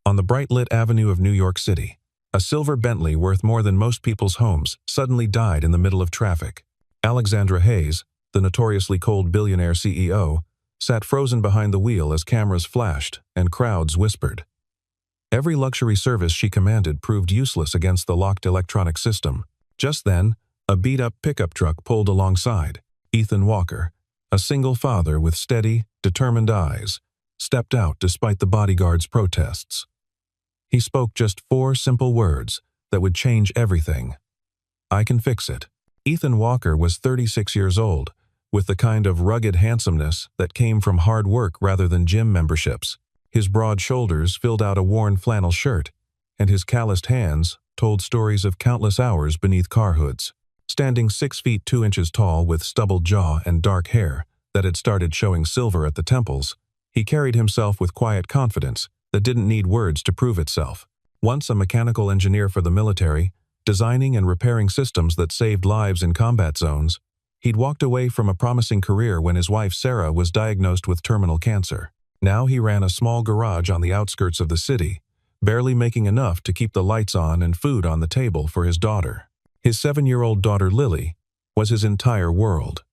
On the bright-lit avenue of New York City, a silver Bentley worth more than most people's homes suddenly died in the middle of traffic. Alexandra Hayes, the notoriously cold billionaire CEO, sat frozen behind the wheel as cameras flashed and crowds whispered. Every luxury service she commanded proved useless against the locked electronic system. Just then, a beat-up pickup truck pulled alongside. Ethan Walker, a single father with steady, determined eyes, stepped out despite the bodyguard's protests. He spoke just 4 simple words that would change everything. "I can fix it." Ethan Walker was 36 years old, with the kind of rugged handsomeness that came from hard work rather than gym memberships. His broad shoulders filled out a worn flannel shirt, and his calloused hands told stories of countless hours beneath car hoods. Standing 6 feet 2 inches tall with stubbled jaw and dark hair that had started showing silver at the temples, he carried himself with quiet confidence that didn't need words to prove itself. Once a mechanical engineer for the military, designing and repairing systems that saved lives in combat zones, he'd walked away from a promising career when his wife Sarah was diagnosed with terminal cancer. Now he ran a small garage on the outskirts of the city, barely making enough to keep the lights on and food on the table for his daughter. His 7-year-old daughter Lily was his entire world.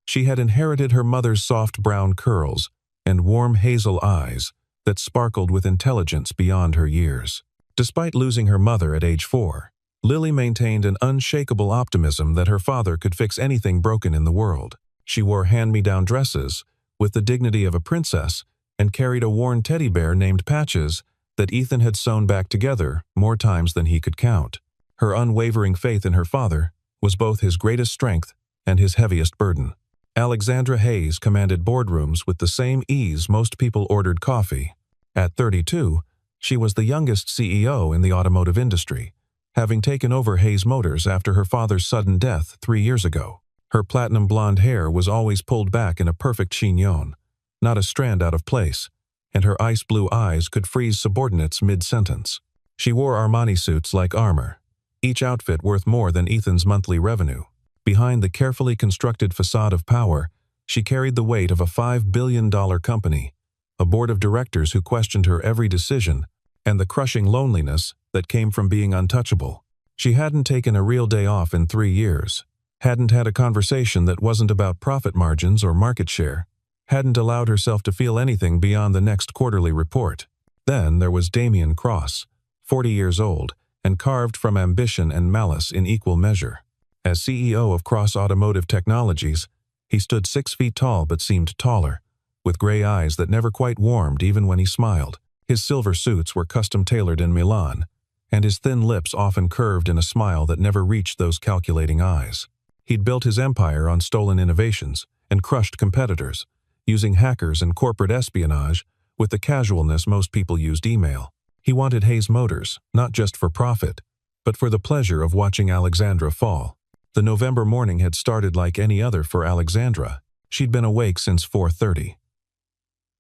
She had inherited her mother's soft brown curls and warm hazel eyes that sparkled with intelligence beyond her years. Despite losing her mother at age 4, Lily maintained an unshakable optimism that her father could fix anything broken in the world. She wore hand-me-down dresses with the dignity of a princess and carried a worn teddy bear named Patches that Ethan had sewn back together more times than he could count. Her unwavering faith in her father was both his greatest strength and his heaviest burden. Alexandra Hayes commanded boardrooms with the same ease most people ordered coffee. At 32, she was the youngest CEO in the automotive industry, having taken over Hayes Motors after her father's sudden death 3 years ago. Her platinum blonde hair was always pulled back in a perfect chignon, not a strand out of place, and her ice blue eyes could freeze subordinates mid-sentence. She wore Armani suits like armor, each outfit worth more than Ethan's monthly revenue. Behind the carefully constructed facade of power, she carried the weight of a $5 billion company, a board of directors who questioned her every decision, and the crushing loneliness that came from being untouchable. She hadn't taken a real day off in 3 years, hadn't had a conversation that wasn't about profit margins or market share, hadn't allowed herself to feel anything beyond the next quarterly report. Then there was Damian Cross, 40 years old, and carved from ambition and malice in equal measure. As CEO of Cross Automotive Technologies, he stood 6 feet tall but seemed taller, with gray eyes that never quite warmed even when he smiled. His silver suits were custom-tailored in Milan, and his thin lips often curved in a smile that never reached those calculating eyes. He'd built his empire on stolen innovations and crushed competitors, using hackers and corporate espionage with the casualness most people used email. He wanted Hayes Motors, not just for profit, but for the pleasure of watching Alexandra fall. The November morning had started like any other for Alexandra. She'd been awake since 4:30,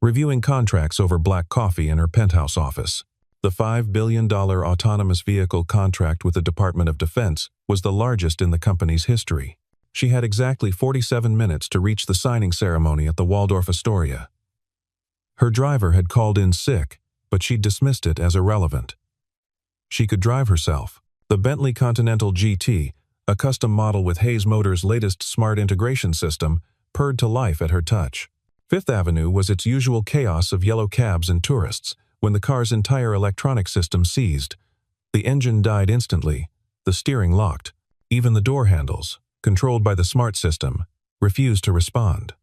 reviewing contracts over black coffee in her penthouse office. The $5 billion autonomous vehicle contract with the Department of Defense was the largest in the company's history. She had exactly 47 minutes to reach the signing ceremony at the Waldorf Astoria. Her driver had called in sick, but she'd dismissed it as irrelevant. She could drive herself. The Bentley Continental GT, a custom model with Hayes Motors' latest smart integration system, purred to life at her touch. Fifth Avenue was its usual chaos of yellow cabs and tourists when the car's entire electronic system seized. The engine died instantly, the steering locked. Even the door handles, controlled by the smart system, refused to respond.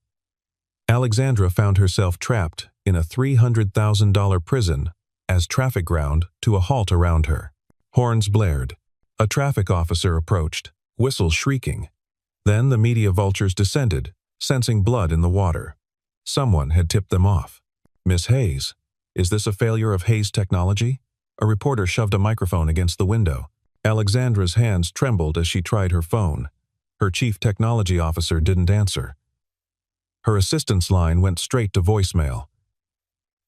Alexandra found herself trapped in a $300,000 prison as traffic ground to a halt around her. Horns blared. A traffic officer approached, whistles shrieking. Then the media vultures descended, sensing blood in the water. Someone had tipped them off. "Miss Hayes, is this a failure of Hayes Technology?" A reporter shoved a microphone against the window. Alexandra's hands trembled as she tried her phone. Her chief technology officer didn't answer. Her assistant's line went straight to voicemail.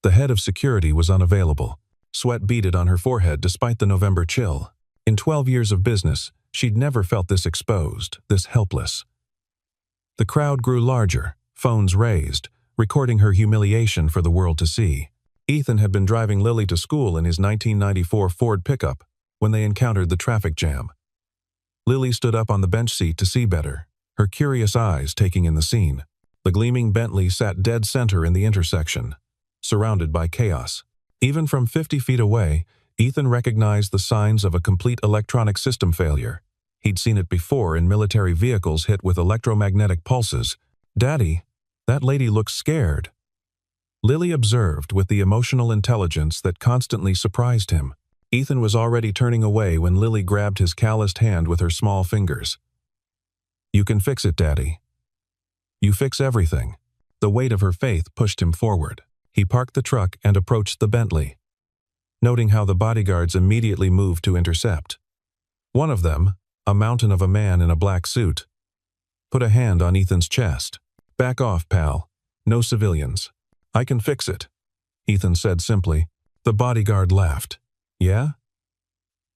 The head of security was unavailable. Sweat beaded on her forehead despite the November chill. In 12 years of business, she'd never felt this exposed, this helpless. The crowd grew larger, phones raised, recording her humiliation for the world to see. Ethan had been driving Lily to school in his 1994 Ford pickup when they encountered the traffic jam. Lily stood up on the bench seat to see better, her curious eyes taking in the scene. The gleaming Bentley sat dead center in the intersection, surrounded by chaos. Even from 50 feet away, Ethan recognized the signs of a complete electronic system failure. He'd seen it before in military vehicles hit with electromagnetic pulses. "Daddy, that lady looks scared." Lily observed with the emotional intelligence that constantly surprised him. Ethan was already turning away when Lily grabbed his calloused hand with her small fingers. "You can fix it, Daddy. You fix everything." The weight of her faith pushed him forward. He parked the truck and approached the Bentley, noting how the bodyguards immediately moved to intercept. One of them, a mountain of a man in a black suit, put a hand on Ethan's chest. "Back off, pal. No civilians. I can fix it," Ethan said simply. The bodyguard laughed. "Yeah?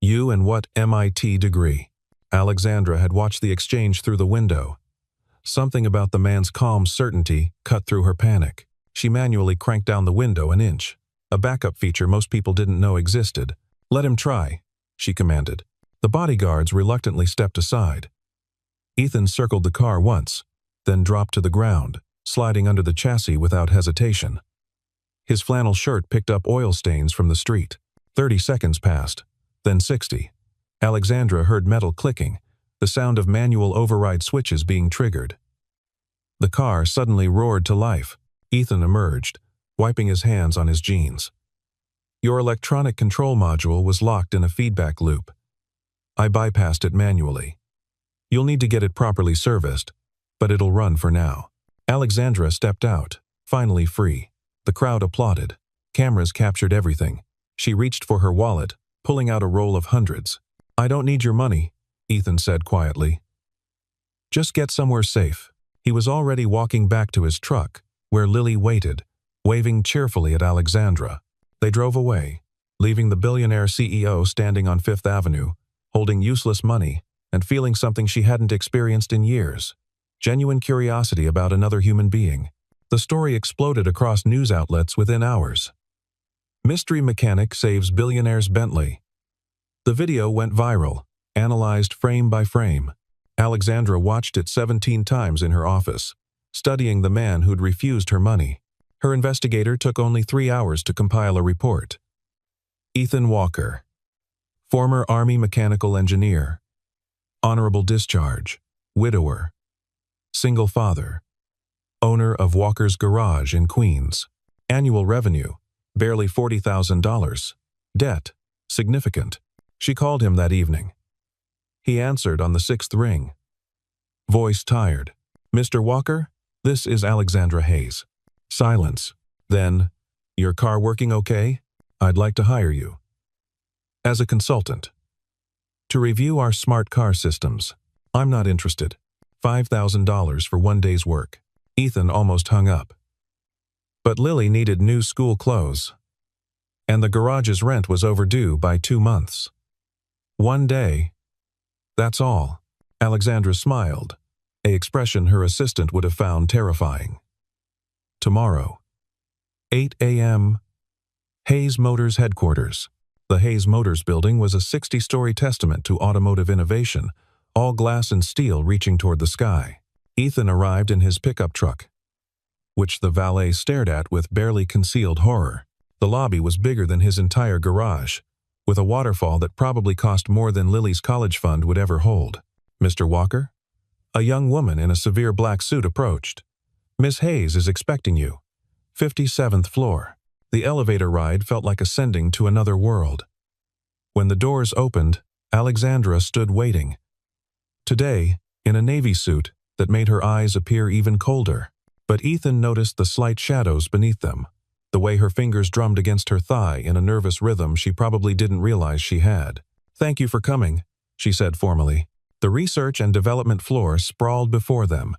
You and what MIT degree?" Alexandra had watched the exchange through the window. Something about the man's calm certainty cut through her panic. She manually cranked down the window an inch, a backup feature most people didn't know existed. "Let him try," she commanded. The bodyguards reluctantly stepped aside. Ethan circled the car once, then dropped to the ground, sliding under the chassis without hesitation. His flannel shirt picked up oil stains from the street. 30 seconds passed, then 60. Alexandra heard metal clicking, the sound of manual override switches being triggered. The car suddenly roared to life. Ethan emerged, wiping his hands on his jeans. "Your electronic control module was locked in a feedback loop. I bypassed it manually. You'll need to get it properly serviced, but it'll run for now." Alexandra stepped out, finally free. The crowd applauded. Cameras captured everything. She reached for her wallet, pulling out a roll of hundreds. "I don't need your money," Ethan said quietly. "Just get somewhere safe." He was already walking back to his truck, where Lily waited, waving cheerfully at Alexandra. They drove away, leaving the billionaire CEO standing on Fifth Avenue, holding useless money and feeling something she hadn't experienced in years. Genuine curiosity about another human being. The story exploded across news outlets within hours. Mystery mechanic saves billionaire's Bentley. The video went viral, analyzed frame by frame. Alexandra watched it 17 times in her office, studying the man who'd refused her money. Her investigator took only 3 hours to compile a report. Ethan Walker, former Army mechanical engineer, honorable discharge, widower, single father, owner of Walker's Garage in Queens. Annual revenue, barely $40,000. Debt, significant. She called him that evening. He answered on the 6th ring. Voice tired. "Mr. Walker, this is Alexandra Hayes." Silence. Then, "Your car working okay? I'd like to hire you as a consultant to review our smart car systems. I'm not interested. $5,000 for 1 day's work." Ethan almost hung up. But Lily needed new school clothes, and the garage's rent was overdue by 2 months. 1 day. That's all. Alexandra smiled, an expression her assistant would have found terrifying. Tomorrow. 8 a.m. Hayes Motors headquarters. The Hayes Motors building was a 60-story testament to automotive innovation, all glass and steel reaching toward the sky. Ethan arrived in his pickup truck, which the valet stared at with barely concealed horror. The lobby was bigger than his entire garage, with a waterfall that probably cost more than Lily's college fund would ever hold. "Mr. Walker?" A young woman in a severe black suit approached. "Miss Hayes is expecting you. 57th floor." The elevator ride felt like ascending to another world. When the doors opened, Alexandra stood waiting. Today, in a navy suit that made her eyes appear even colder. But Ethan noticed the slight shadows beneath them, the way her fingers drummed against her thigh in a nervous rhythm she probably didn't realize she had. "Thank you for coming," she said formally. The research and development floor sprawled before them.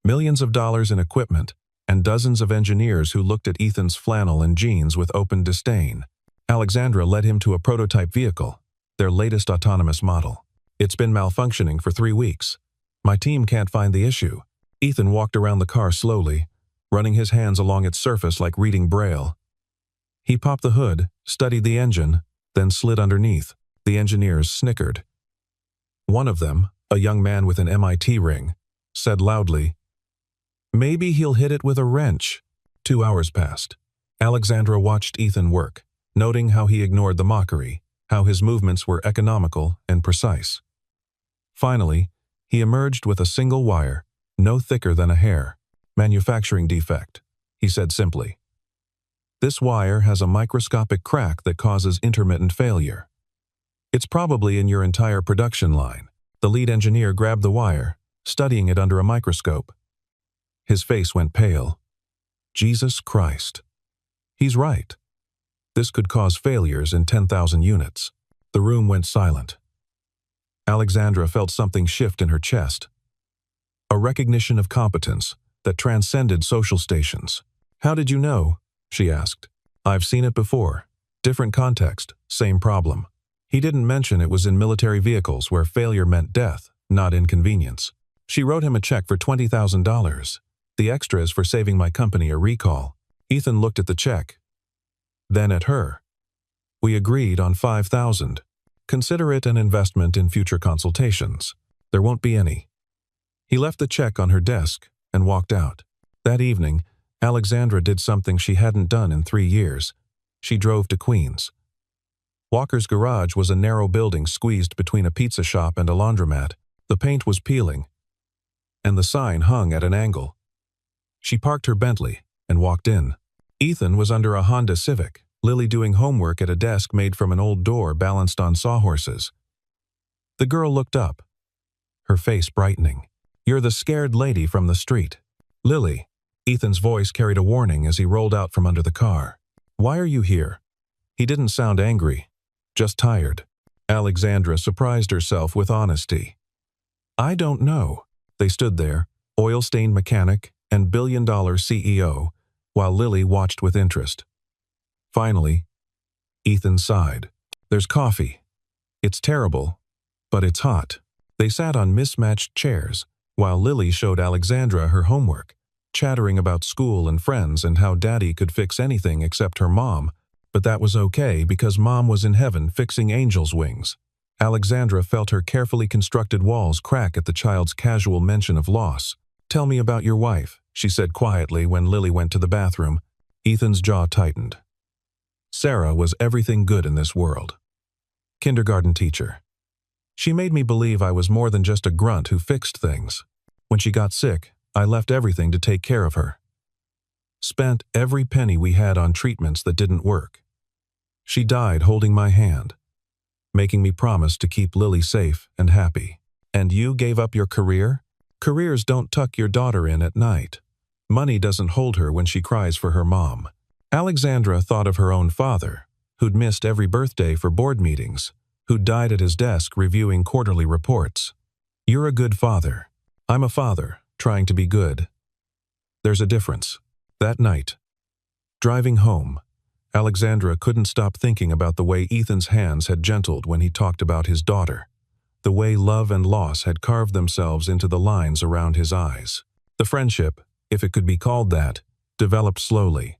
Millions of dollars in equipment, and dozens of engineers who looked at Ethan's flannel and jeans with open disdain. Alexandra led him to a prototype vehicle, their latest autonomous model. "It's been malfunctioning for 3 weeks. My team can't find the issue." Ethan walked around the car slowly, running his hands along its surface like reading Braille. He popped the hood, studied the engine, then slid underneath. The engineers snickered. One of them, a young man with an MIT ring, said loudly, "Maybe he'll hit it with a wrench." 2 hours passed. Alexandra watched Ethan work, noting how he ignored the mockery, how his movements were economical and precise. Finally, he emerged with a single wire, no thicker than a hair. "Manufacturing defect," he said simply. "This wire has a microscopic crack that causes intermittent failure. It's probably in your entire production line." The lead engineer grabbed the wire, studying it under a microscope. His face went pale. Jesus Christ. He's right. This could cause failures in 10,000 units. The room went silent. Alexandra felt something shift in her chest. A recognition of competence that transcended social stations. "How did you know?" she asked. "I've seen it before. Different context, same problem." He didn't mention it was in military vehicles where failure meant death, not inconvenience. "She wrote him a check for $20,000. The extra is for saving my company a recall." Ethan looked at the check, then at her. "We agreed on $5,000. Consider it an investment in future consultations. There won't be any." He left the check on her desk and walked out. That evening, Alexandra did something she hadn't done in 3 years. She drove to Queens. Walker's garage was a narrow building squeezed between a pizza shop and a laundromat. The paint was peeling, and the sign hung at an angle. She parked her Bentley and walked in. Ethan was under a Honda Civic, Lily doing homework at a desk made from an old door balanced on sawhorses. The girl looked up, her face brightening. "You're the scared lady from the street." "Lily." Ethan's voice carried a warning as he rolled out from under the car. "Why are you here?" He didn't sound angry, just tired. Alexandra surprised herself with honesty. "I don't know." They stood there, oil-stained mechanic and billion-dollar CEO, while Lily watched with interest. Finally, Ethan sighed. "There's coffee. It's terrible, but it's hot." They sat on mismatched chairs, while Lily showed Alexandra her homework, chattering about school and friends and how Daddy could fix anything except her mom, but that was okay because Mom was in heaven fixing angels' wings. Alexandra felt her carefully constructed walls crack at the child's casual mention of loss. "Tell me about your wife," she said quietly when Lily went to the bathroom. Ethan's jaw tightened. "Sarah was everything good in this world. Kindergarten teacher. She made me believe I was more than just a grunt who fixed things. When she got sick, I left everything to take care of her. Spent every penny we had on treatments that didn't work. She died holding my hand, making me promise to keep Lily safe and happy. And you gave up your career? Careers don't tuck your daughter in at night. Money doesn't hold her when she cries for her mom." Alexandra thought of her own father, who'd missed every birthday for board meetings, who'd died at his desk reviewing quarterly reports. "You're a good father. I'm a father, trying to be good. There's a difference." That night, driving home, Alexandra couldn't stop thinking about the way Ethan's hands had gentled when he talked about his daughter, the way love and loss had carved themselves into the lines around his eyes. The friendship, if it could be called that, developed slowly.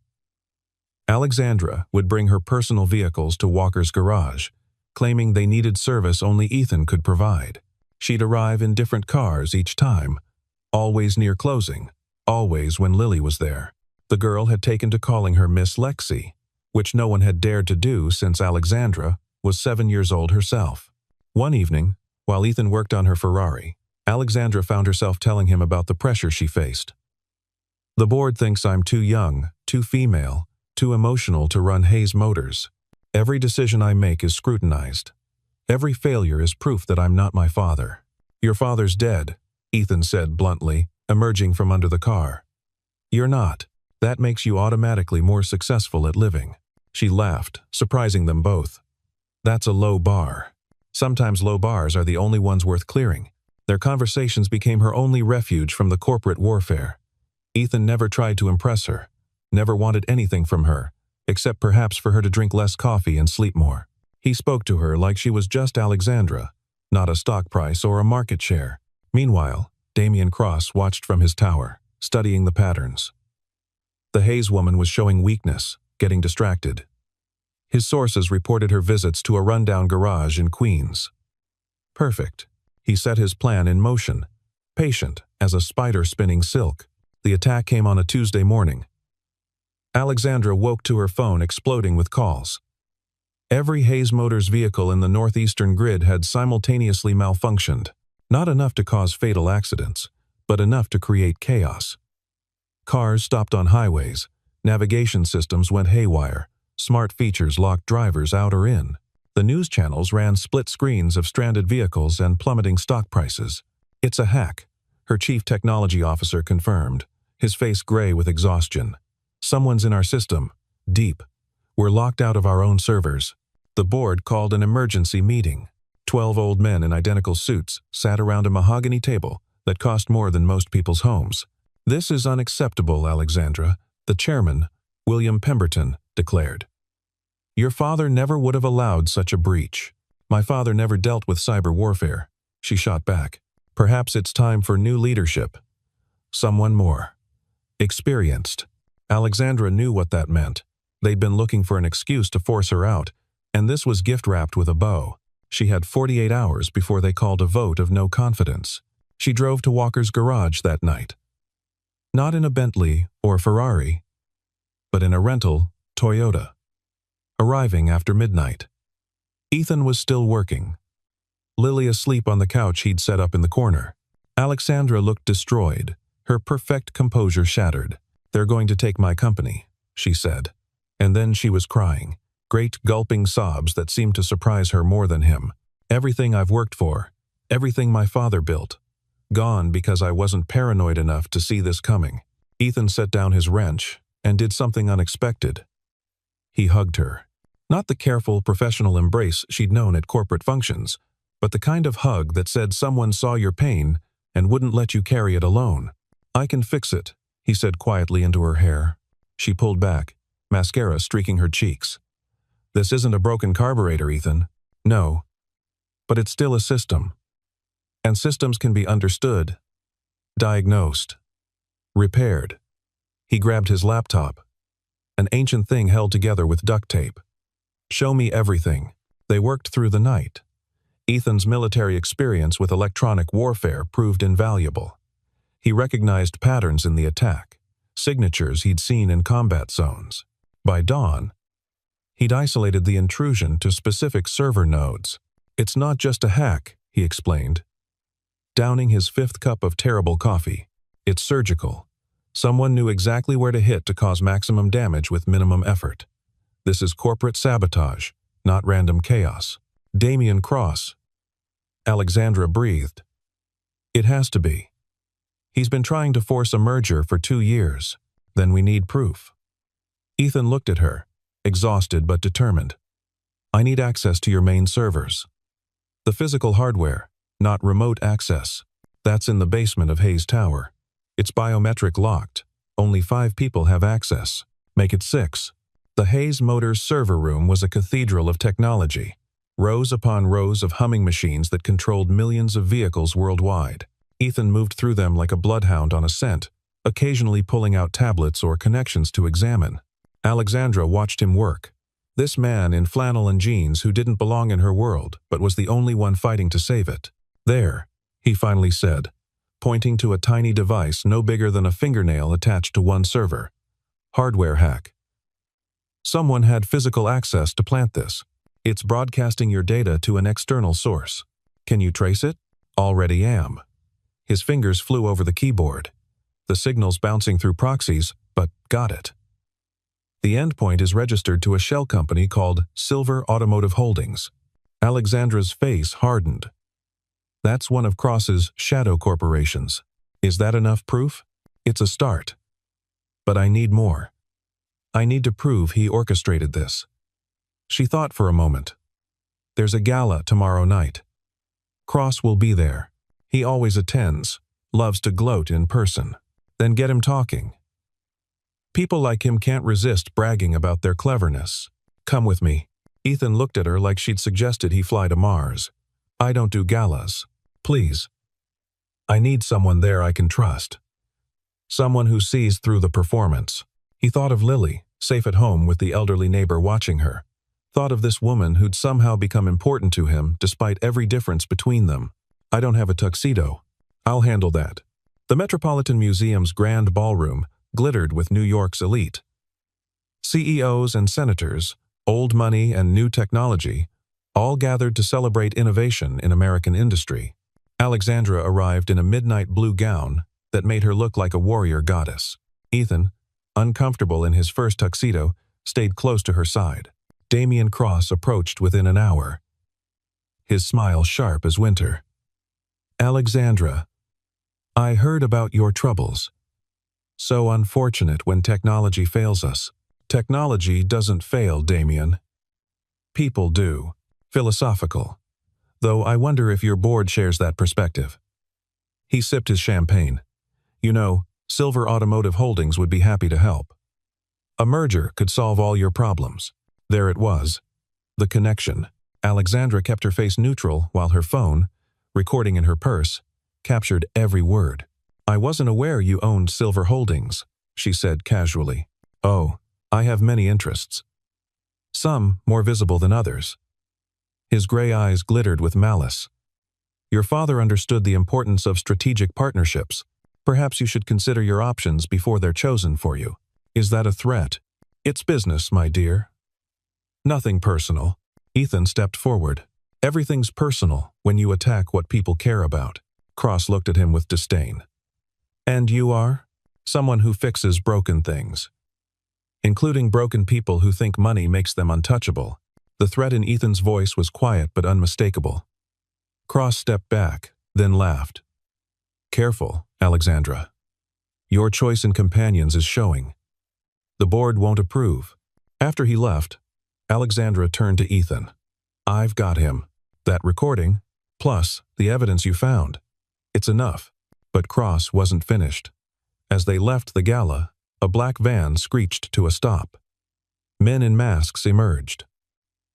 Alexandra would bring her personal vehicles to Walker's garage, claiming they needed service only Ethan could provide. She'd arrive in different cars each time, always near closing, always when Lily was there. The girl had taken to calling her Miss Lexi, which no one had dared to do since Alexandra was 7 years old herself. One evening, while Ethan worked on her Ferrari, Alexandra found herself telling him about the pressure she faced. "The board thinks I'm too young, too female, too emotional to run Hayes Motors. Every decision I make is scrutinized. Every failure is proof that I'm not my father." "Your father's dead," Ethan said bluntly, emerging from under the car. "You're not. That makes you automatically more successful at living." She laughed, surprising them both. That's a low bar. Sometimes low bars are the only ones worth clearing. Their conversations became her only refuge from the corporate warfare. Ethan never tried to impress her, never wanted anything from her, except perhaps for her to drink less coffee and sleep more. He spoke to her like she was just Alexandra, not a stock price or a market share. Meanwhile, Damian Cross watched from his tower, studying the patterns. The Hayes woman was showing weakness, getting distracted. His sources reported her visits to a rundown garage in Queens. Perfect. He set his plan in motion, patient as a spider spinning silk. The attack came on a Tuesday morning. Alexandra woke to her phone exploding with calls. Every Hayes Motors vehicle in the northeastern grid had simultaneously malfunctioned. Not enough to cause fatal accidents, but enough to create chaos. Cars stopped on highways, navigation systems went haywire, smart features locked drivers out or in. The news channels ran split screens of stranded vehicles and plummeting stock prices. It's a hack, her chief technology officer confirmed, his face gray with exhaustion. Someone's in our system, deep. We're locked out of our own servers. The board called an emergency meeting. 12 old men in identical suits sat around a mahogany table that cost more than most people's homes. This is unacceptable, Alexandra, the chairman, William Pemberton, declared. Your father never would have allowed such a breach. My father never dealt with cyber warfare, she shot back. Perhaps it's time for new leadership. Someone more experienced. Alexandra knew what that meant. They'd been looking for an excuse to force her out, and this was gift-wrapped with a bow. She had 48 hours before they called a vote of no confidence. She drove to Walker's garage that night. Not in a Bentley or Ferrari, but in a rental Toyota. Arriving after midnight. Ethan was still working. Lily asleep on the couch he'd set up in the corner. Alexandra looked destroyed, her perfect composure shattered. They're going to take my company, she said. And then she was crying, great gulping sobs that seemed to surprise her more than him. Everything I've worked for, everything my father built, gone because I wasn't paranoid enough to see this coming. Ethan set down his wrench and did something unexpected. He hugged her. Not the careful, professional embrace she'd known at corporate functions, but the kind of hug that said someone saw your pain and wouldn't let you carry it alone. I can fix it, he said quietly into her hair. She pulled back, mascara streaking her cheeks. This isn't a broken carburetor, Ethan. No. But it's still a system. And systems can be understood, diagnosed, repaired. He grabbed his laptop, an ancient thing held together with duct tape. Show me everything. They worked through the night. Ethan's military experience with electronic warfare proved invaluable. He recognized patterns in the attack, signatures he'd seen in combat zones. By dawn, he'd isolated the intrusion to specific server nodes. It's not just a hack, he explained, downing his fifth cup of terrible coffee. It's surgical. Someone knew exactly where to hit to cause maximum damage with minimum effort. This is corporate sabotage, not random chaos. Damian Cross. Alexandra breathed. It has to be. He's been trying to force a merger for 2 years. Then we need proof. Ethan looked at her, exhausted but determined. I need access to your main servers. The physical hardware, not remote access. That's in the basement of Hayes Tower. It's biometric locked. Only 5 people have access. Make it 6. The Hayes Motors server room was a cathedral of technology. Rows upon rows of humming machines that controlled millions of vehicles worldwide. Ethan moved through them like a bloodhound on a scent, occasionally pulling out tablets or connections to examine. Alexandra watched him work. This man in flannel and jeans who didn't belong in her world, but was the only one fighting to save it. There, he finally said, pointing to a tiny device no bigger than a fingernail attached to one server. Hardware hack. Someone had physical access to plant this. It's broadcasting your data to an external source. Can you trace it? Already am. His fingers flew over the keyboard. The signal's bouncing through proxies, but got it. The endpoint is registered to a shell company called Silver Automotive Holdings. Alexandra's face hardened. That's one of Cross's shadow corporations. Is that enough proof? It's a start. But I need more. I need to prove he orchestrated this. She thought for a moment. There's a gala tomorrow night. Cross will be there. He always attends, loves to gloat in person. Then get him talking. People like him can't resist bragging about their cleverness. Come with me. Ethan looked at her like she'd suggested he fly to Mars. I don't do galas. Please. I need someone there I can trust. Someone who sees through the performance. He thought of Lily, safe at home with the elderly neighbor watching her. Thought of this woman who'd somehow become important to him despite every difference between them. I don't have a tuxedo. I'll handle that. The Metropolitan Museum's grand ballroom glittered with New York's elite. CEOs and senators, old money and new technology, all gathered to celebrate innovation in American industry. Alexandra arrived in a midnight blue gown that made her look like a warrior goddess. Ethan, uncomfortable in his first tuxedo, stayed close to her side. Damian Cross approached within an hour, his smile sharp as winter. Alexandra, I heard about your troubles. So unfortunate when technology fails us. Technology doesn't fail, Damian. People do. Philosophical. Though I wonder if your board shares that perspective. He sipped his champagne. You know, Silver Automotive Holdings would be happy to help. A merger could solve all your problems. There it was. The connection. Alexandra kept her face neutral while her phone, recording in her purse, captured every word. I wasn't aware you owned Silver Holdings, she said casually. Oh, I have many interests. Some more visible than others. His gray eyes glittered with malice. Your father understood the importance of strategic partnerships. Perhaps you should consider your options before they're chosen for you. Is that a threat? It's business, my dear. Nothing personal. Ethan stepped forward. Everything's personal when you attack what people care about. Cross looked at him with disdain. And you are? Someone who fixes broken things. Including broken people who think money makes them untouchable. The threat in Ethan's voice was quiet but unmistakable. Cross stepped back, then laughed. Careful, Alexandra. Your choice in companions is showing. The board won't approve. After he left, Alexandra turned to Ethan. I've got him. That recording, plus the evidence you found. It's enough. But Cross wasn't finished. As they left the gala, a black van screeched to a stop. Men in masks emerged.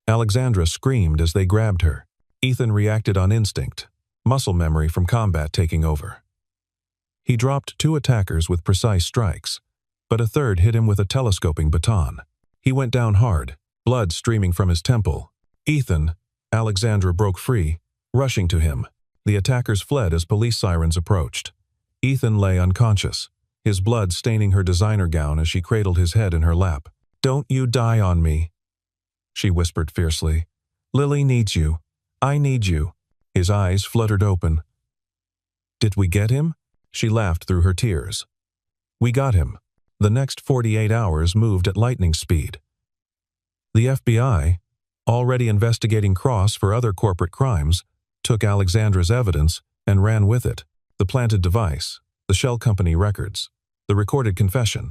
Alexandra screamed as they grabbed her. Ethan reacted on instinct, muscle memory from combat taking over. He dropped 2 attackers with precise strikes, but a third hit him with a telescoping baton. He went down hard, blood streaming from his temple. Ethan, Alexandra broke free, rushing to him. The attackers fled as police sirens approached. Ethan lay unconscious, his blood staining her designer gown as she cradled his head in her lap. Don't you die on me, she whispered fiercely. Lily needs you. I need you. His eyes fluttered open. Did we get him? She laughed through her tears. We got him. The next 48 hours moved at lightning speed. The FBI, already investigating Cross for other corporate crimes, took Alexandra's evidence and ran with it. The planted device, the shell company records, the recorded confession.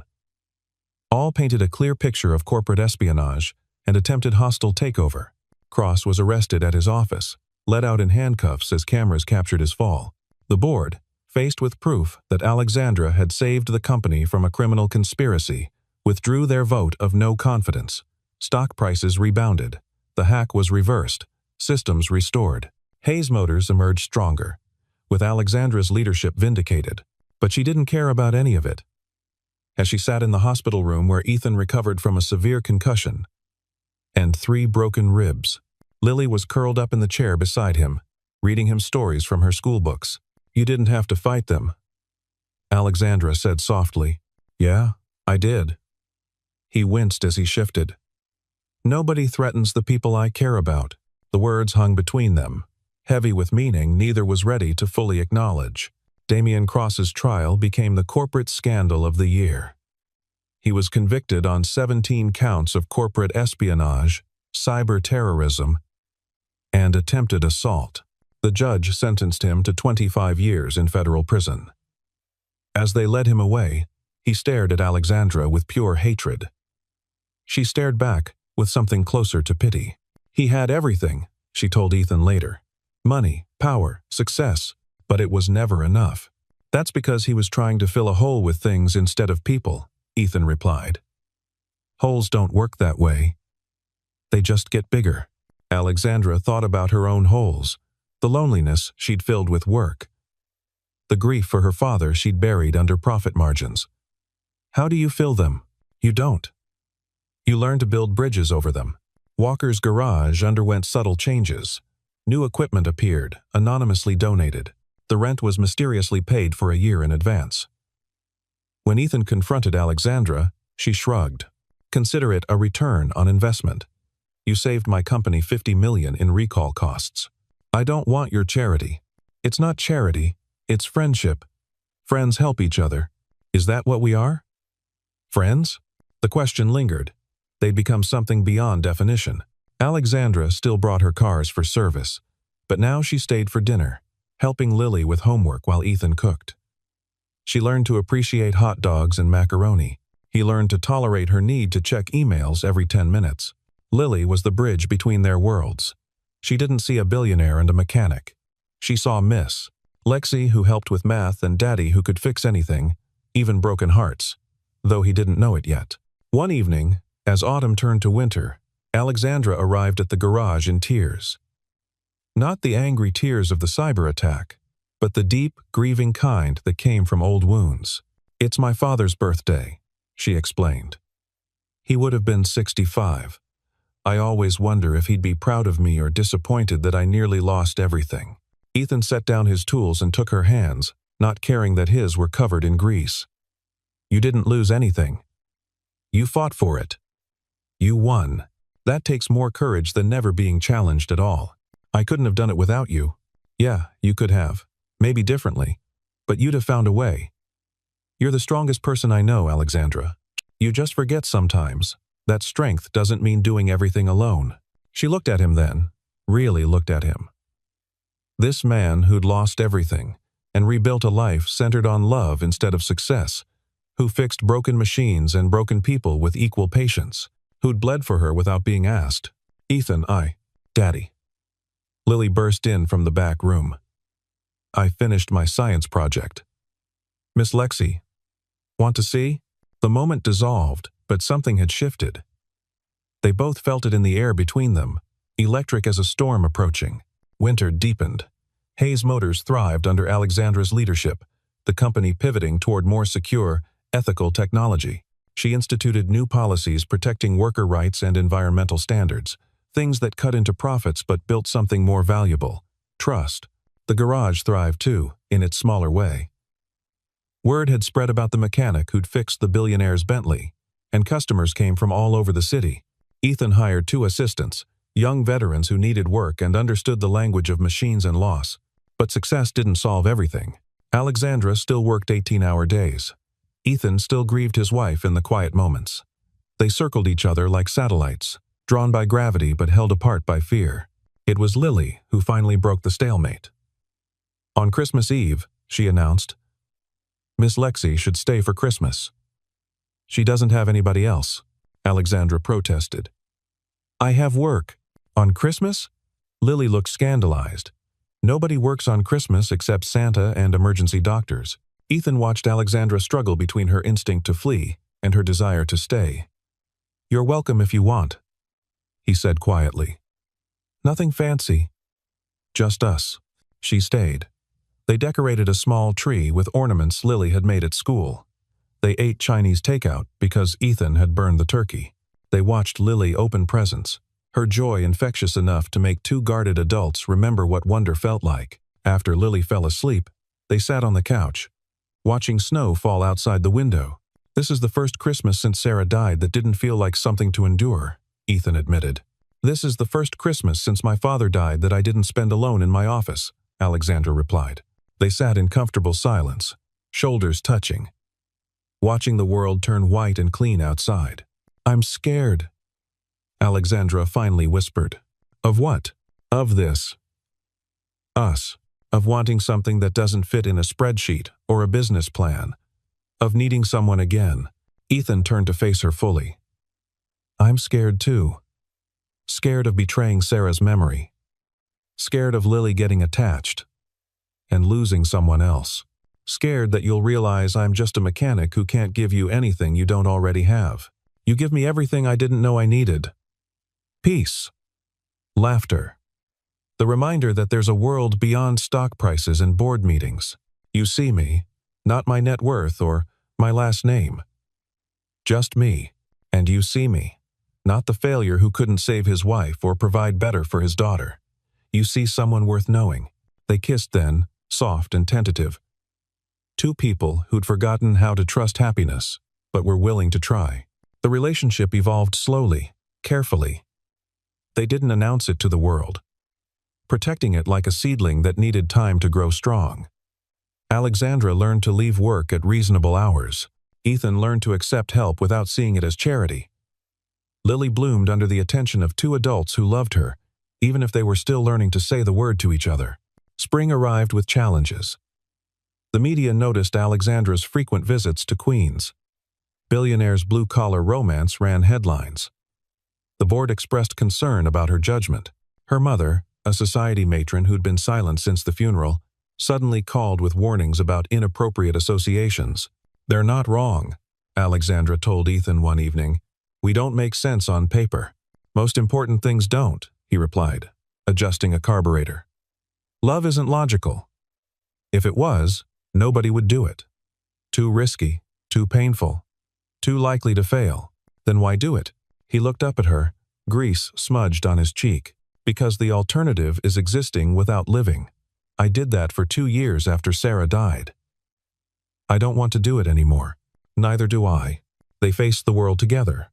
All painted a clear picture of corporate espionage and attempted hostile takeover. Cross was arrested at his office, led out in handcuffs as cameras captured his fall. The board, faced with proof that Alexandra had saved the company from a criminal conspiracy, withdrew their vote of no confidence. Stock prices rebounded. The hack was reversed. Systems restored. Hayes Motors emerged stronger, with Alexandra's leadership vindicated. But she didn't care about any of it. As she sat in the hospital room where Ethan recovered from a severe concussion and 3 broken ribs, Lily was curled up in the chair beside him, reading him stories from her school books. You didn't have to fight them, Alexandra said softly. Yeah, I did. He winced as he shifted. Nobody threatens the people I care about. The words hung between them, heavy with meaning neither was ready to fully acknowledge. Damian Cross's trial became the corporate scandal of the year. He was convicted on 17 counts of corporate espionage, cyber terrorism, and attempted assault. The judge sentenced him to 25 years in federal prison. As they led him away, he stared at Alexandra with pure hatred. She stared back with something closer to pity. He had everything, she told Ethan later. Money, power, success, but it was never enough. That's because he was trying to fill a hole with things instead of people, Ethan replied. Holes don't work that way. They just get bigger. Alexandra thought about her own holes, the loneliness she'd filled with work, the grief for her father she'd buried under profit margins. How do you fill them? You don't. You learn to build bridges over them. Walker's garage underwent subtle changes. New equipment appeared, anonymously donated. The rent was mysteriously paid for a year in advance. When Ethan confronted Alexandra, she shrugged. Consider it a return on investment. You saved my company $50 million in recall costs. I don't want your charity. It's not charity, it's friendship. Friends help each other. Is that what we are? Friends? The question lingered. They'd become something beyond definition. Alexandra still brought her cars for service, but now she stayed for dinner, helping Lily with homework while Ethan cooked. She learned to appreciate hot dogs and macaroni. He learned to tolerate her need to check emails every 10 minutes. Lily was the bridge between their worlds. She didn't see a billionaire and a mechanic. She saw Miss Lexi, who helped with math, and Daddy, who could fix anything, even broken hearts, though he didn't know it yet. One evening, as autumn turned to winter, Alexandra arrived at the garage in tears. Not the angry tears of the cyber attack, but the deep, grieving kind that came from old wounds. It's my father's birthday, she explained. He would have been 65. I always wonder if he'd be proud of me or disappointed that I nearly lost everything. Ethan set down his tools and took her hands, not caring that his were covered in grease. You didn't lose anything. You fought for it. You won. That takes more courage than never being challenged at all. I couldn't have done it without you. Yeah, you could have. Maybe differently. But you'd have found a way. You're the strongest person I know, Alexandra. You just forget sometimes that strength doesn't mean doing everything alone. She looked at him then, really looked at him. This man who'd lost everything and rebuilt a life centered on love instead of success, who fixed broken machines and broken people with equal patience, who'd bled for her without being asked. Ethan, Daddy. Lily burst in from the back room. I finished my science project. Miss Lexi, want to see? The moment dissolved, but something had shifted. They both felt it in the air between them, electric as a storm approaching. Winter deepened. Hayes Motors thrived under Alexandra's leadership, the company pivoting toward more secure, ethical technology. She instituted new policies protecting worker rights and environmental standards, things that cut into profits but built something more valuable: trust. The garage thrived too, in its smaller way. Word had spread about the mechanic who'd fixed the billionaire's Bentley, and customers came from all over the city. Ethan hired 2 assistants, young veterans who needed work and understood the language of machines and loss. But success didn't solve everything. Alexandra still worked 18-hour days. Ethan still grieved his wife in the quiet moments. They circled each other like satellites, drawn by gravity but held apart by fear. It was Lily who finally broke the stalemate. On Christmas Eve, she announced, Miss Lexi should stay for Christmas. She doesn't have anybody else, Alexandra protested. I have work. On Christmas? Lily looked scandalized. Nobody works on Christmas except Santa and emergency doctors. Ethan watched Alexandra struggle between her instinct to flee and her desire to stay. You're welcome if you want, he said quietly. Nothing fancy. Just us. She stayed. They decorated a small tree with ornaments Lily had made at school. They ate Chinese takeout because Ethan had burned the turkey. They watched Lily open presents, her joy infectious enough to make 2 guarded adults remember what wonder felt like. After Lily fell asleep, they sat on the couch, watching snow fall outside the window. This is the first Christmas since Sarah died that didn't feel like something to endure, Ethan admitted. This is the first Christmas since my father died that I didn't spend alone in my office, Alexandra replied. They sat in comfortable silence, shoulders touching, watching the world turn white and clean outside. I'm scared, Alexandra finally whispered. Of what? Of this. Us. Of wanting something that doesn't fit in a spreadsheet or a business plan. Of needing someone again. Ethan turned to face her fully. I'm scared too. Scared of betraying Sarah's memory. Scared of Lily getting attached and losing someone else. Scared that you'll realize I'm just a mechanic who can't give you anything you don't already have. You give me everything I didn't know I needed. Peace. Laughter. The reminder that there's a world beyond stock prices and board meetings. You see me, not my net worth or my last name. Just me, and you see me. not the failure who couldn't save his wife or provide better for his daughter. You see someone worth knowing. They kissed then, soft and tentative. Two people who'd forgotten how to trust happiness, but were willing to try. The relationship evolved slowly, carefully. They didn't announce it to the world, protecting it like a seedling that needed time to grow strong. Alexandra learned to leave work at reasonable hours. Ethan learned to accept help without seeing it as charity. Lily bloomed under the attention of two adults who loved her, even if they were still learning to say the word to each other. Spring arrived with challenges. The media noticed Alexandra's frequent visits to Queens. Billionaire's blue-collar romance ran headlines. The board expressed concern about her judgment. Her mother, a society matron who'd been silent since the funeral, suddenly called with warnings about inappropriate associations. "They're not wrong," Alexandra told Ethan one evening. "We don't make sense on paper. Most important things don't," he replied, adjusting a carburetor. "Love isn't logical. If it was, nobody would do it. Too risky, too painful, too likely to fail. Then why do it?" He looked up at her, grease smudged on his cheek. "Because the alternative is existing without living. I did that for 2 years after Sarah died. I don't want to do it anymore. Neither do I." They faced the world together.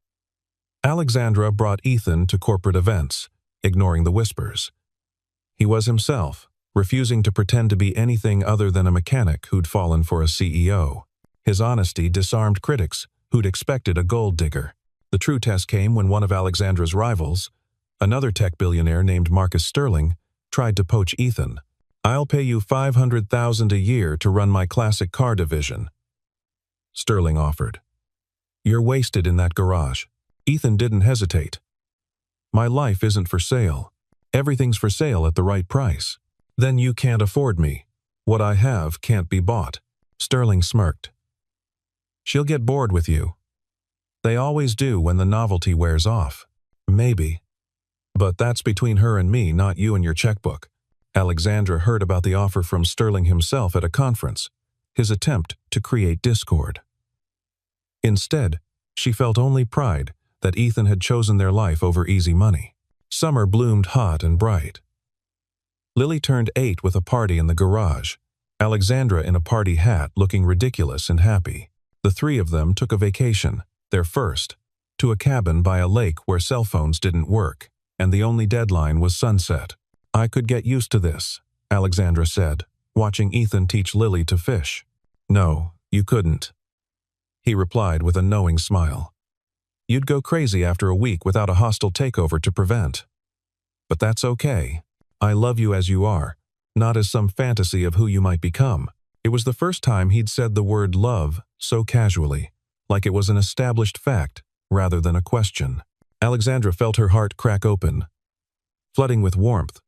Alexandra brought Ethan to corporate events, ignoring the whispers. He was himself, refusing to pretend to be anything other than a mechanic who'd fallen for a CEO. His honesty disarmed critics who'd expected a gold digger. The true test came when one of Alexandra's rivals, another tech billionaire named Marcus Sterling, tried to poach Ethan. "I'll pay you $500,000 a year to run my classic car division," Sterling offered. "You're wasted in that garage." Ethan didn't hesitate. "My life isn't for sale. Everything's for sale at the right price." "Then you can't afford me. What I have can't be bought." Sterling smirked. "She'll get bored with you. They always do when the novelty wears off." "Maybe. But that's between her and me, not you and your checkbook." Alexandra heard about the offer from Sterling himself at a conference, his attempt to create discord. Instead, she felt only pride that Ethan had chosen their life over easy money. Summer bloomed hot and bright. Lily turned 8 with a party in the garage, Alexandra in a party hat looking ridiculous and happy. The three of them took a vacation, their first, to a cabin by a lake where cell phones didn't work, and the only deadline was sunset. "I could get used to this," Alexandra said, watching Ethan teach Lily to fish. "No, you couldn't," he replied with a knowing smile. "You'd go crazy after a week without a hostile takeover to prevent. But that's okay. I love you as you are, not as some fantasy of who you might become." It was the first time he'd said the word love so casually, like it was an established fact rather than a question. Alexandra felt her heart crack open, flooding with warmth.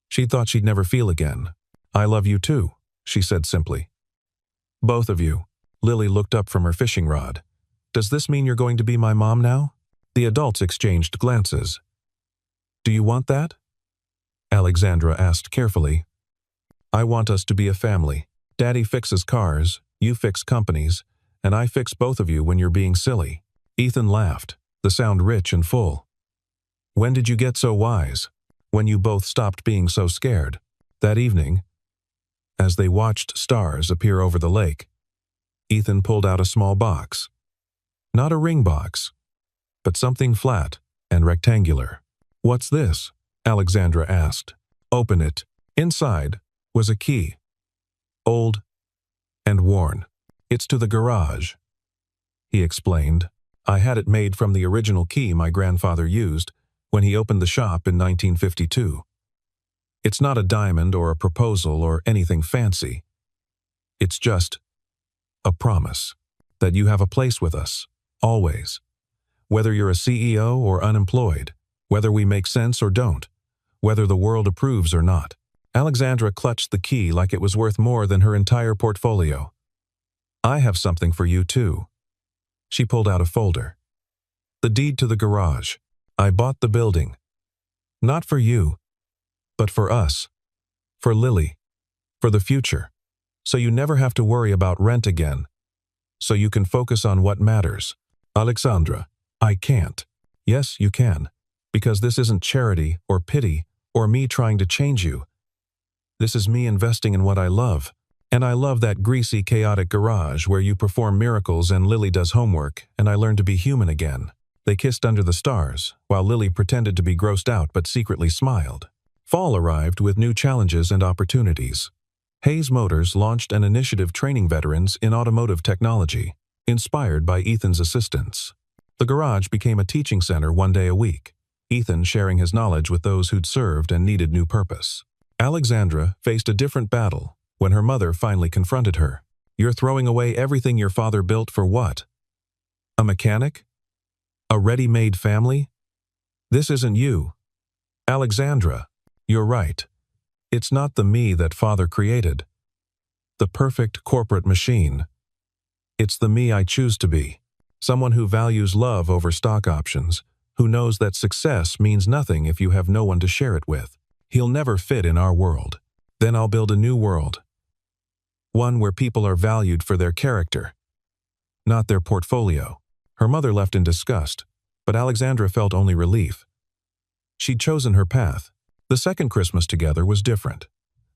She thought she'd never feel again. "I love you too," she said simply. "Both of you." Lily looked up from her fishing rod. "Does this mean you're going to be my mom now?" The adults exchanged glances. "Do you want that?" Alexandra asked carefully. "I want us to be a family. Daddy fixes cars, you fix companies, and I fix both of you when you're being silly." Ethan laughed, the sound rich and full. "When did you get so wise?" "When you both stopped being so scared." That evening, as they watched stars appear over the lake, Ethan pulled out a small box. Not a ring box, but something flat and rectangular. "What's this?" Alexandra asked. "Open it." Inside was a key. Old and worn. "It's to the garage," he explained. "I had it made from the original key my grandfather used when he opened the shop in 1952. It's not a diamond or a proposal or anything fancy. It's just a promise that you have a place with us, always. Whether you're a CEO or unemployed, whether we make sense or don't, whether the world approves or not." Alexandra clutched the key like it was worth more than her entire portfolio. "I have something for you too." She pulled out a folder. "The deed to the garage. I bought the building. Not for you, but for us. For Lily. For the future. So you never have to worry about rent again. So you can focus on what matters." "Alexandra, I can't." Yes, you can. Because this isn't charity or pity or me trying to change you. This is me investing in what I love. And I love that greasy, chaotic garage where you perform miracles and Lily does homework and I learn to be human again. They kissed under the stars, while Lily pretended to be grossed out but secretly smiled. Fall arrived with new challenges and opportunities. Hayes Motors launched an initiative training veterans in automotive technology, inspired by Ethan's assistance. The garage became a teaching center one day a week, Ethan sharing his knowledge with those who'd served and needed new purpose. Alexandra faced a different battle when her mother finally confronted her. You're throwing away everything your father built for what? A mechanic? A ready-made family? This isn't you. Alexandra, you're right. It's not the me that father created. The perfect corporate machine. It's the me I choose to be. Someone who values love over stock options, who knows that success means nothing if you have no one to share it with. He'll never fit in our world. Then I'll build a new world. One where people are valued for their character, not their portfolio. Her mother left in disgust, but Alexandra felt only relief. She'd chosen her path. The second Christmas together was different.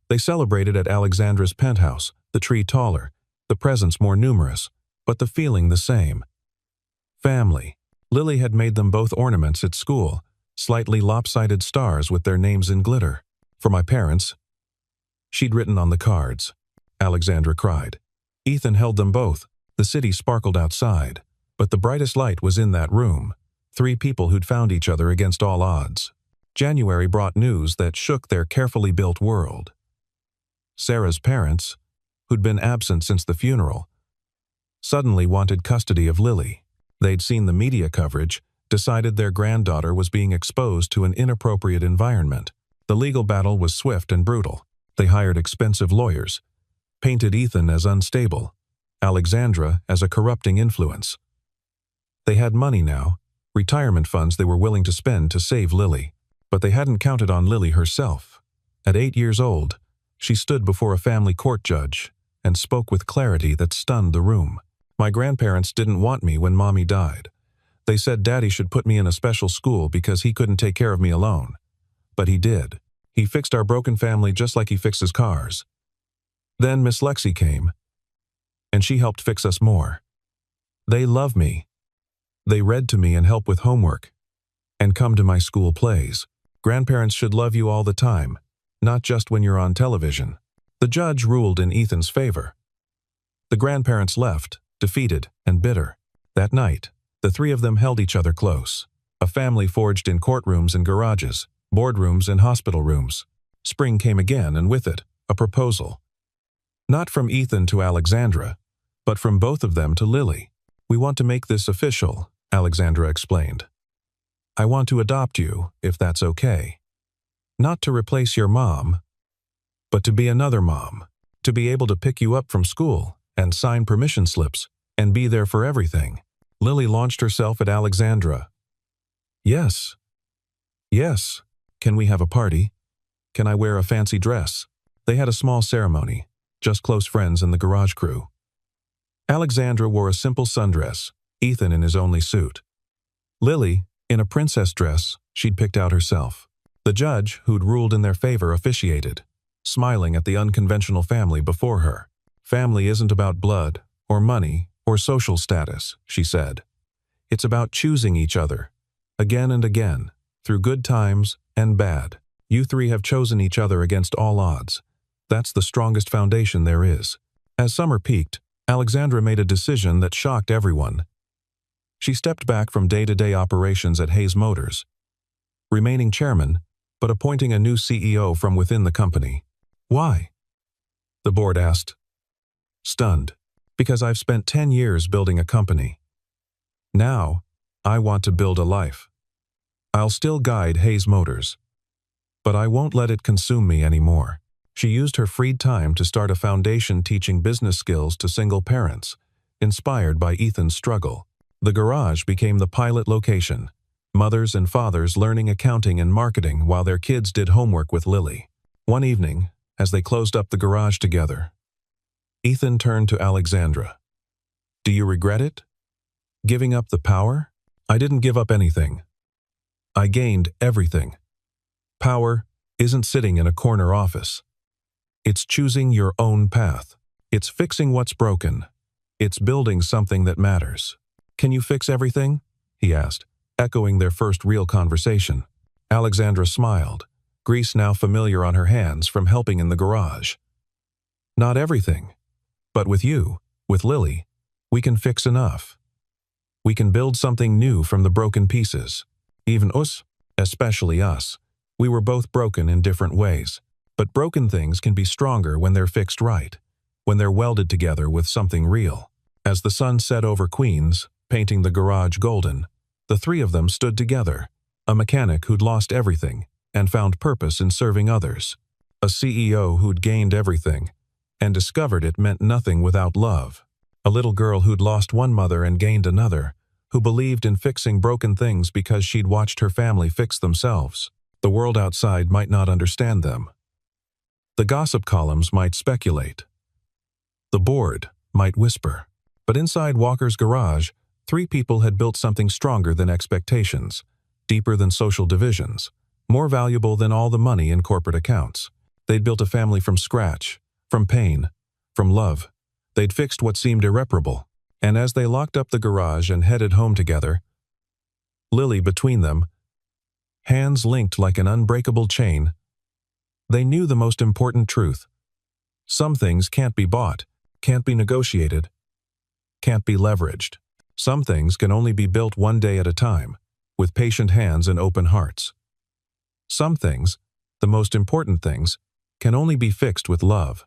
They celebrated at Alexandra's penthouse, the tree taller, the presents more numerous, but the feeling the same. Family. Lily had made them both ornaments at school, slightly lopsided stars with their names in glitter. For my parents, she'd written on the cards. Alexandra cried. Ethan held them both. The city sparkled outside, but the brightest light was in that room. 3 people who'd found each other against all odds. January brought news that shook their carefully built world. Sarah's parents, who'd been absent since the funeral, suddenly wanted custody of Lily. They'd seen the media coverage, decided their granddaughter was being exposed to an inappropriate environment. The legal battle was swift and brutal. They hired expensive lawyers, painted Ethan as unstable, Alexandra as a corrupting influence. They had money now, retirement funds they were willing to spend to save Lily. But they hadn't counted on Lily herself. At 8 years old, she stood before a family court judge and spoke with clarity that stunned the room. My grandparents didn't want me when Mommy died. They said Daddy should put me in a special school because he couldn't take care of me alone. But he did. He fixed our broken family just like he fixes cars. Then Miss Lexi came, and she helped fix us more. They love me. They read to me and help with homework, and come to my school plays. Grandparents should love you all the time, not just when you're on television. The judge ruled in Ethan's favor. The grandparents left, defeated and bitter. That night, the 3 of them held each other close. A family forged in courtrooms and garages, boardrooms and hospital rooms. Spring came again, and with it, a proposal. Not from Ethan to Alexandra, but from both of them to Lily. We want to make this official, Alexandra explained. I want to adopt you, if that's okay. Not to replace your mom, but to be another mom, to be able to pick you up from school and sign permission slips and be there for everything. Lily launched herself at Alexandra. Yes. Yes. Can we have a party? Can I wear a fancy dress? They had a small ceremony, just close friends and the garage crew. Alexandra wore a simple sundress, Ethan in his only suit. Lily, in a princess dress she'd picked out herself. The judge, who'd ruled in their favor, officiated, smiling at the unconventional family before her. Family isn't about blood, or money, or social status, she said. It's about choosing each other, again and again, through good times and bad. You 3 have chosen each other against all odds. That's the strongest foundation there is. As summer peaked, Alexandra made a decision that shocked everyone. She stepped back from day-to-day operations at Hayes Motors, remaining chairman, but appointing a new CEO from within the company. Why? The board asked. Stunned. Because I've spent 10 years building a company. Now, I want to build a life. I'll still guide Hayes Motors, but I won't let it consume me anymore. She used her freed time to start a foundation teaching business skills to single parents, inspired by Ethan's struggle. The garage became the pilot location, mothers and fathers learning accounting and marketing while their kids did homework with Lily. One evening, as they closed up the garage together, Ethan turned to Alexandra. Do you regret it? Giving up the power? I didn't give up anything. I gained everything. Power isn't sitting in a corner office. It's choosing your own path. It's fixing what's broken. It's building something that matters. Can you fix everything? He asked, echoing their first real conversation. Alexandra smiled, grease now familiar on her hands from helping in the garage. Not everything. But with you, with Lily, we can fix enough. We can build something new from the broken pieces. Even us, especially us. We were both broken in different ways. But broken things can be stronger when they're fixed right, when they're welded together with something real. As the sun set over Queens, painting the garage golden, the three of them stood together, a mechanic who'd lost everything and found purpose in serving others, a CEO who'd gained everything and discovered it meant nothing without love, a little girl who'd lost one mother and gained another, who believed in fixing broken things because she'd watched her family fix themselves. The world outside might not understand them. The gossip columns might speculate. The board might whisper. But inside Walker's garage, three people had built something stronger than expectations, deeper than social divisions, more valuable than all the money in corporate accounts. They'd built a family from scratch, from pain, from love. They'd fixed what seemed irreparable. And as they locked up the garage and headed home together, Lily between them, hands linked like an unbreakable chain, they knew the most important truth. Some things can't be bought, can't be negotiated, can't be leveraged. Some things can only be built one day at a time, with patient hands and open hearts. Some things, the most important things, can only be fixed with love.